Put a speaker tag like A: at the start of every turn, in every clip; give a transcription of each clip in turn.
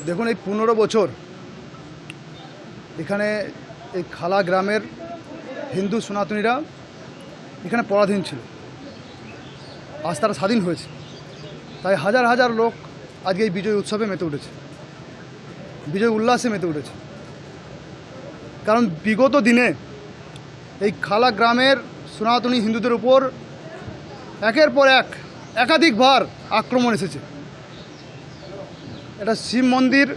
A: দেখুন, এই 15 বছর এখানে এই খালা গ্রামের হিন্দু সনাতনীরা এখানে পরাধীন ছিল। আজ তারা স্বাধীন হয়েছে, তাই হাজার হাজার লোক আজকে এই বিজয় উৎসবে মেতে উঠেছে, বিজয় উল্লাসে মেতে উঠেছে। কারণ বিগত দিনে এই খালা গ্রামের সনাতনী হিন্দুদের উপর একের পর এক একাধিকবার আক্রমণ এসেছে। এটা শিব মন্দির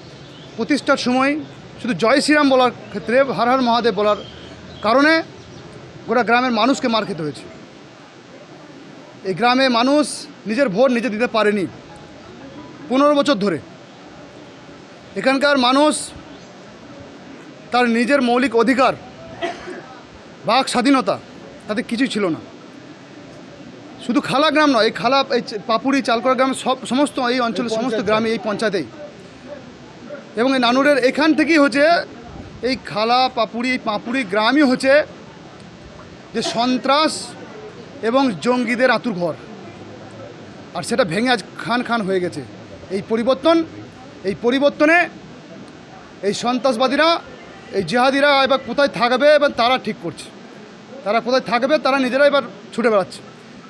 A: প্রতিষ্ঠার সময় শুধু জয় শ্রীরাম বলার ক্ষেত্রে হর হর মহাদেব বলার কারণে গোটা গ্রামের মানুষকে মার খেতে হয়েছে। এই গ্রামে মানুষ নিজের ভোট নিজে দিতে পারেনি 15 বছর ধরে। এখানকার মানুষ তার নিজের মৌলিক অধিকার, বাক স্বাধীনতা তাদের কিছুই ছিল না। শুধু খালা গ্রাম নয়, এই খালা, এই পাপুড়ি, চালকড়া গ্রাম, সমস্ত এই অঞ্চলের সমস্ত গ্রামে, এই পঞ্চায়েতেই এবং এই নানুরের এখান থেকেই হচ্ছে এই খালা পাপুড়ি, এই পাপুড়ি গ্রামই হচ্ছে যে সন্ত্রাস এবং জঙ্গিদের আঁতুড়ঘর। আর সেটা ভেঙে আজ খান খান হয়ে গেছে। এই পরিবর্তনে এই সন্ত্রাসবাদীরা, এই জিহাদিরা এবার কোথায় থাকবে এবং তারা ঠিক করছে। তারা কোথায় থাকবে তারা নিজেরা এবার ছুটে বেড়াচ্ছে।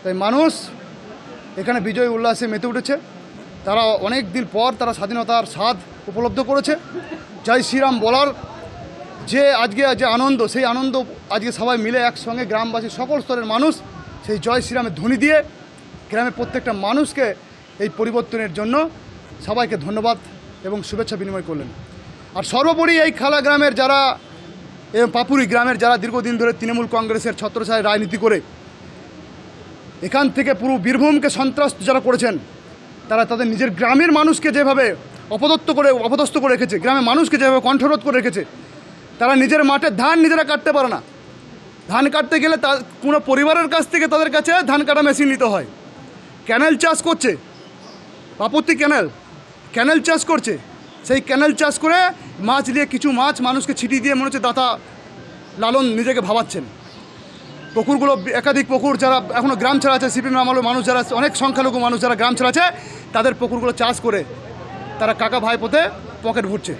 A: তাই মানুষ এখানে বিজয় উল্লাসে মেতে উঠেছে। তারা অনেক দিন পর তারা স্বাধীনতার স্বাদ উপলব্ধ করেছে। জয় শ্রীরাম বলার যে আজকে যে আনন্দ, সেই আনন্দ আজকে সবাই মিলে একসঙ্গে গ্রামবাসী সকল স্তরের মানুষ সেই জয় শ্রীরামের ধ্বনি দিয়ে গ্রামের প্রত্যেকটা মানুষকে এই পরিবর্তনের জন্য সবাইকে ধন্যবাদ এবং শুভেচ্ছা বিনিময় করলেন। আর সর্বোপরি এই খালা গ্রামের যারা, এবং পাপুরি গ্রামের যারা দীর্ঘদিন ধরে তৃণমূল কংগ্রেসের ছত্রছায়ায় রাজনীতি করে এখান থেকে পুরো বীরভূমকে সন্ত্রাস যারা করেছেন, তারা তাদের নিজের গ্রামের মানুষকে যেভাবে অপদস্থ করে রেখেছে, গ্রামের মানুষকে যেভাবে কণ্ঠরোধ করে রেখেছে, তারা নিজের মাঠে ধান নিজেরা কাটতে পারে না। ধান কাটতে গেলে কোনো পরিবারের কাছ থেকে তাদের কাছে ধান কাটা মেশিন নিতে হয়। ক্যানেল চাষ করছে, পাপুতি ক্যানেল চাষ করছে। সেই ক্যানেল চাষ করে মাছ নিয়ে কিছু মাছ মানুষকে ছিটিয়ে দিয়ে মনে হচ্ছে দাতা লালন নিজেকে ভাবাচ্ছেন। পুকুরগুলো, একাধিক পুকুর যারা এখনও গ্রাম ছাড়া আছে, সিপিএম আমলের মানুষ যারা, অনেক সংখ্যালঘু মানুষ যারা গ্রাম ছাড়া আছে, তাদের পুকুরগুলো চাষ করে তারা কাকা ভাইপোতে পকেট ভরছে।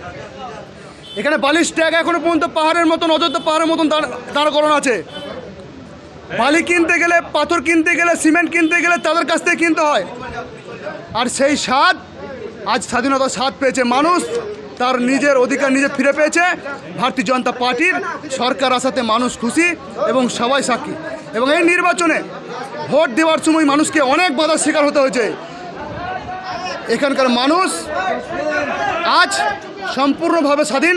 A: এখানে বালিশ ট্যাগ এখনও পর্যন্ত পাহাড়ের মতন, অযোধ্যা পাহাড়ের মতন দাঁড় করানো আছে। বালি কিনতে গেলে, পাথর কিনতে গেলে, সিমেন্ট কিনতে গেলে তাদের কাছ থেকে কিনতে হয়। আর সেই স্বাদ আজ স্বাধীনতার স্বাদ পেয়েছে মানুষ, তার নিজের অধিকার নিজে ফিরে পেয়েছে। ভারতীয় জনতা পার্টির সরকার আসাতে মানুষ খুশি এবং সবাই সাক্ষী। এবং এই নির্বাচনে ভোট দেওয়ার সময় মানুষকে অনেক বাধার শিকার হতে হয়েছে। এখানকার মানুষ আজ সম্পূর্ণভাবে স্বাধীন।